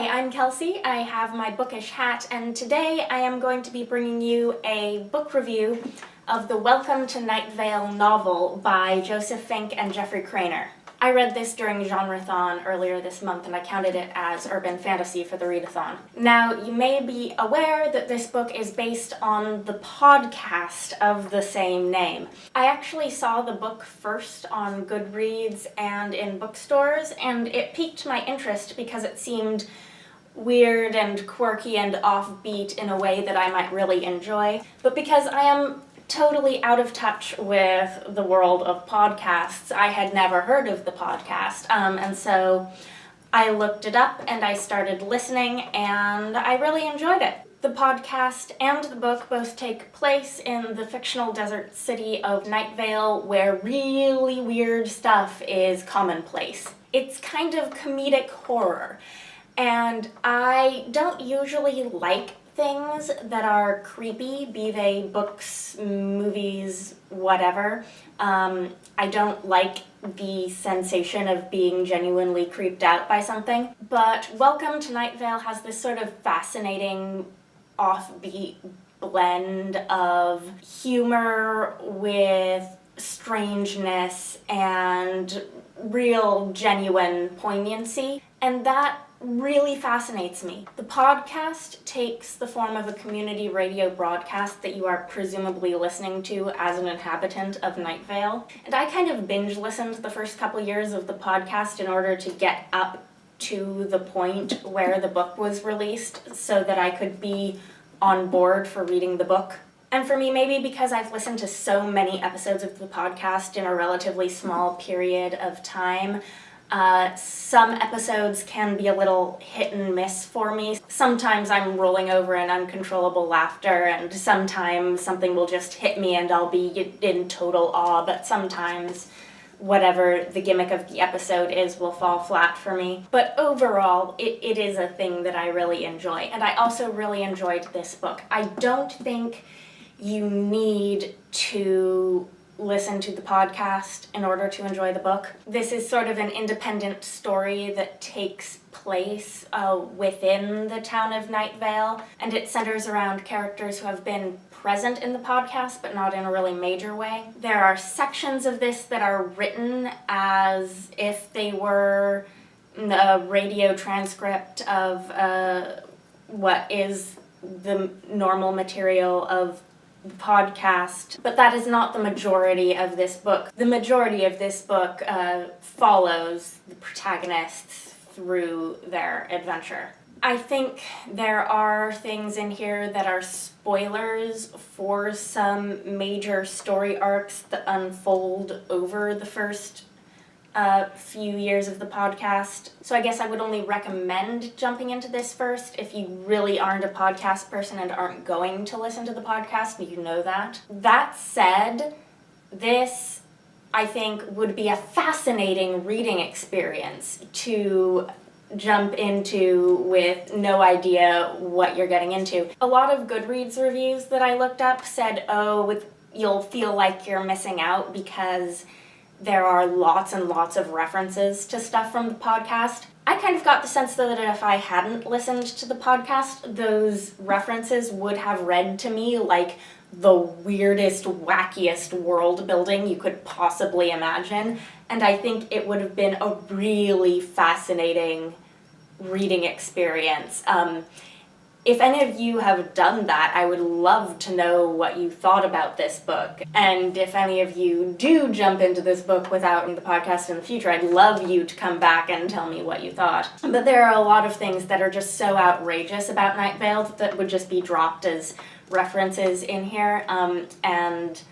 Hi, I'm Kelsey. I have my bookish hat, and today I am going to be bringing you a book review of the Welcome to Night Vale novel by Joseph Fink and Jeffrey Cranor. I read this during Genrethon earlier this month, and I counted it as urban fantasy for the readathon. Now, you may be aware that this book is based on the podcast of the same name. I actually saw the book first on Goodreads and in bookstores, and it piqued my interest because it seemed weird and quirky and offbeat in a way that I might really enjoy. But because I am totally out of touch with the world of podcasts, I had never heard of the podcast, and so I looked it up and I started listening, and I really enjoyed it. The podcast and the book both take place in the fictional desert city of Night Vale, where really weird stuff is commonplace. It's kind of comedic horror, and I don't usually like things that are creepy, be they books, movies, whatever. I don't like the sensation of being genuinely creeped out by something. But Welcome to Night Vale has this sort of fascinating offbeat blend of humor with strangeness and real genuine poignancy, and that really fascinates me. The podcast takes the form of a community radio broadcast that you are presumably listening to as an inhabitant of Night Vale. And I kind of binge listened the first couple years of the podcast in order to get up to the point where the book was released so that I could be on board for reading the book. And for me, maybe because I've listened to so many episodes of the podcast in a relatively small period of time, some episodes can be a little hit and miss for me. Sometimes I'm rolling over in uncontrollable laughter, and sometimes something will just hit me and I'll be in total awe, but sometimes whatever the gimmick of the episode is will fall flat for me. But overall, it is a thing that I really enjoy, and I also really enjoyed this book. I don't think you need to listen to the podcast in order to enjoy the book. This is sort of an independent story that takes place within the town of Night Vale, and it centers around characters who have been present in the podcast, but not in a really major way. There are sections of this that are written as if they were a radio transcript of what is the normal material of the podcast, but that is not the majority of this book. The majority of this book follows the protagonists through their adventure. I think there are things in here that are spoilers for some major story arcs that unfold over the first few years of the podcast. So I guess I would only recommend jumping into this first if you really aren't a podcast person and aren't going to listen to the podcast, you know that. That said, this, I think, would be a fascinating reading experience to jump into with no idea what you're getting into. A lot of Goodreads reviews that I looked up said, you'll feel like you're missing out because there are lots and lots of references to stuff from the podcast. I kind of got the sense, though, that if I hadn't listened to the podcast, those references would have read to me like the weirdest, wackiest world building you could possibly imagine. And I think it would have been a really fascinating reading experience. If any of you have done that, I would love to know what you thought about this book. And if any of you do jump into this book without the podcast in the future, I'd love you to come back and tell me what you thought. But there are a lot of things that are just so outrageous about Night Vale that would just be dropped as references in here. And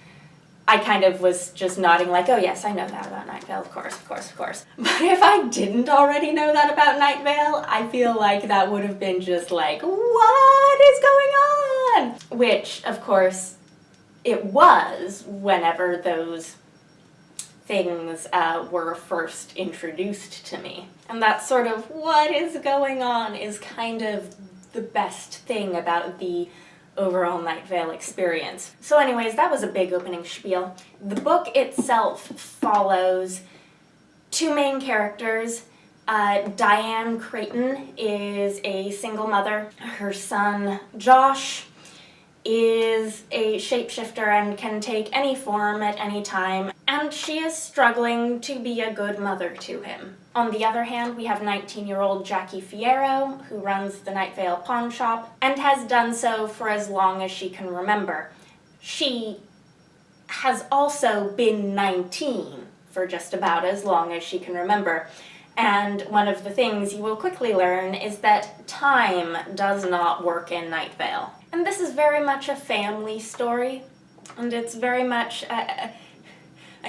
I kind of was just nodding like, oh yes, I know that about Night Vale, of course. But if I didn't already know that about Night Vale, I feel like that would have been just like, what is going on? Which, of course, it was whenever those things were first introduced to me. And that sort of what is going on is kind of the best thing about the overall Night Vale experience. So anyways, that was a big opening spiel. The book itself follows two main characters Diane Creighton is a single mother. Her son, Josh, is a shapeshifter and can take any form at any time, and she is struggling to be a good mother to him. On the other hand, we have 19-year-old Jackie Fierro, who runs the Night Vale pawn shop, and has done so for as long as she can remember. She has also been 19 for just about as long as she can remember. And one of the things you will quickly learn is that time does not work in Night Vale. And this is very much a family story, and it's very much, I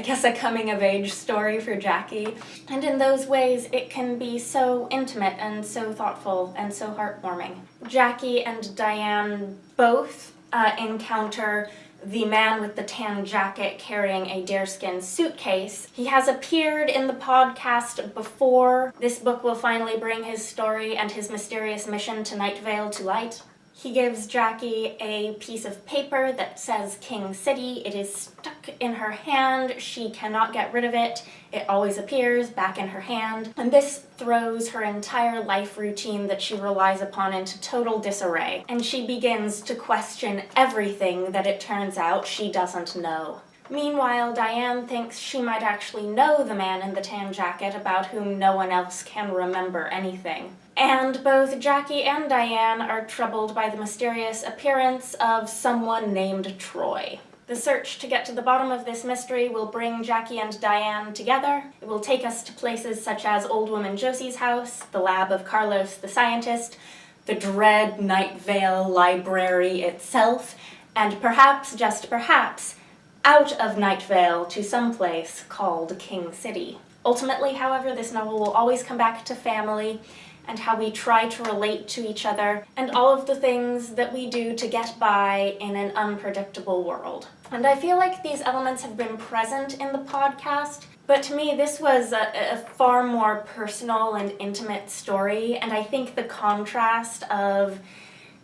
guess, a coming-of-age story for Jackie. And in those ways, it can be so intimate and so thoughtful and so heartwarming. Jackie and Diane both encounter the man with the tan jacket carrying a deerskin suitcase. He has appeared in the podcast before. This book will finally bring his story and his mysterious mission to Night Vale to light. He gives Jackie a piece of paper that says King City. It is stuck in her hand. She cannot get rid of it. It always appears back in her hand. And this throws her entire life routine that she relies upon into total disarray. And she begins to question everything that it turns out she doesn't know. Meanwhile, Diane thinks she might actually know the man in the tan jacket about whom no one else can remember anything. And both Jackie and Diane are troubled by the mysterious appearance of someone named Troy. The search to get to the bottom of this mystery will bring Jackie and Diane together. It will take us to places such as Old Woman Josie's house, the lab of Carlos the scientist, the dread Night Vale library itself, and perhaps, just perhaps, out of Night Vale to some place called King City. Ultimately, however, this novel will always come back to family and how we try to relate to each other and all of the things that we do to get by in an unpredictable world. And I feel like these elements have been present in the podcast, but to me this was a far more personal and intimate story, and I think the contrast of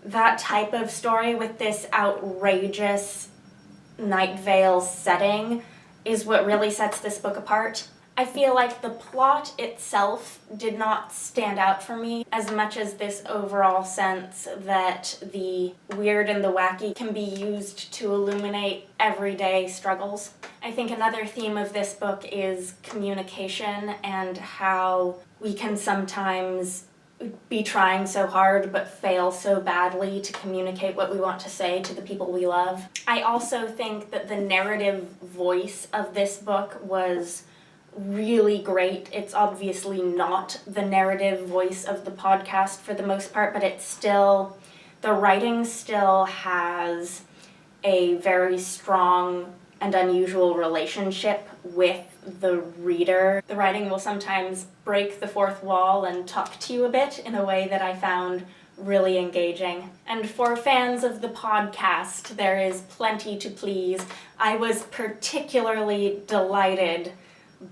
that type of story with this outrageous Night Vale setting is what really sets this book apart. I feel like the plot itself did not stand out for me as much as this overall sense that the weird and the wacky can be used to illuminate everyday struggles. I think another theme of this book is communication and how we can sometimes be trying so hard but fail so badly to communicate what we want to say to the people we love. I also think that the narrative voice of this book was really great. It's obviously not the narrative voice of the podcast for the most part, but it's still, the writing still has a very strong and unusual relationship with the reader. The writing will sometimes break the fourth wall and talk to you a bit in a way that I found really engaging. And for fans of the podcast, there is plenty to please. I was particularly delighted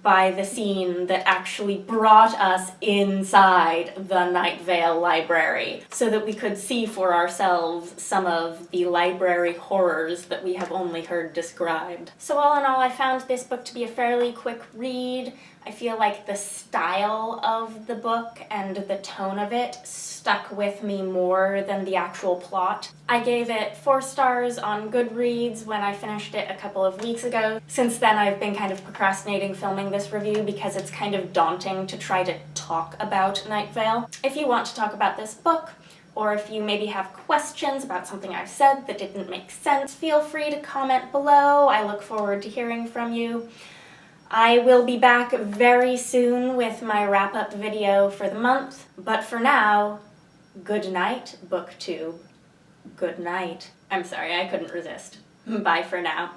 by the scene that actually brought us inside the Night Vale library so that we could see for ourselves some of the library horrors that we have only heard described. So all in all, I found this book to be a fairly quick read. I feel like the style of the book and the tone of it stuck with me more than the actual plot. I gave it 4 stars on Goodreads when I finished it a couple of weeks ago. Since then, I've been kind of procrastinating filming this review because it's kind of daunting to try to talk about Night Vale. If you want to talk about this book, or if you maybe have questions about something I've said that didn't make sense, feel free to comment below. I look forward to hearing from you. I will be back very soon with my wrap-up video for the month, but for now, good night, BookTube. Good night. I'm sorry, I couldn't resist. Bye for now.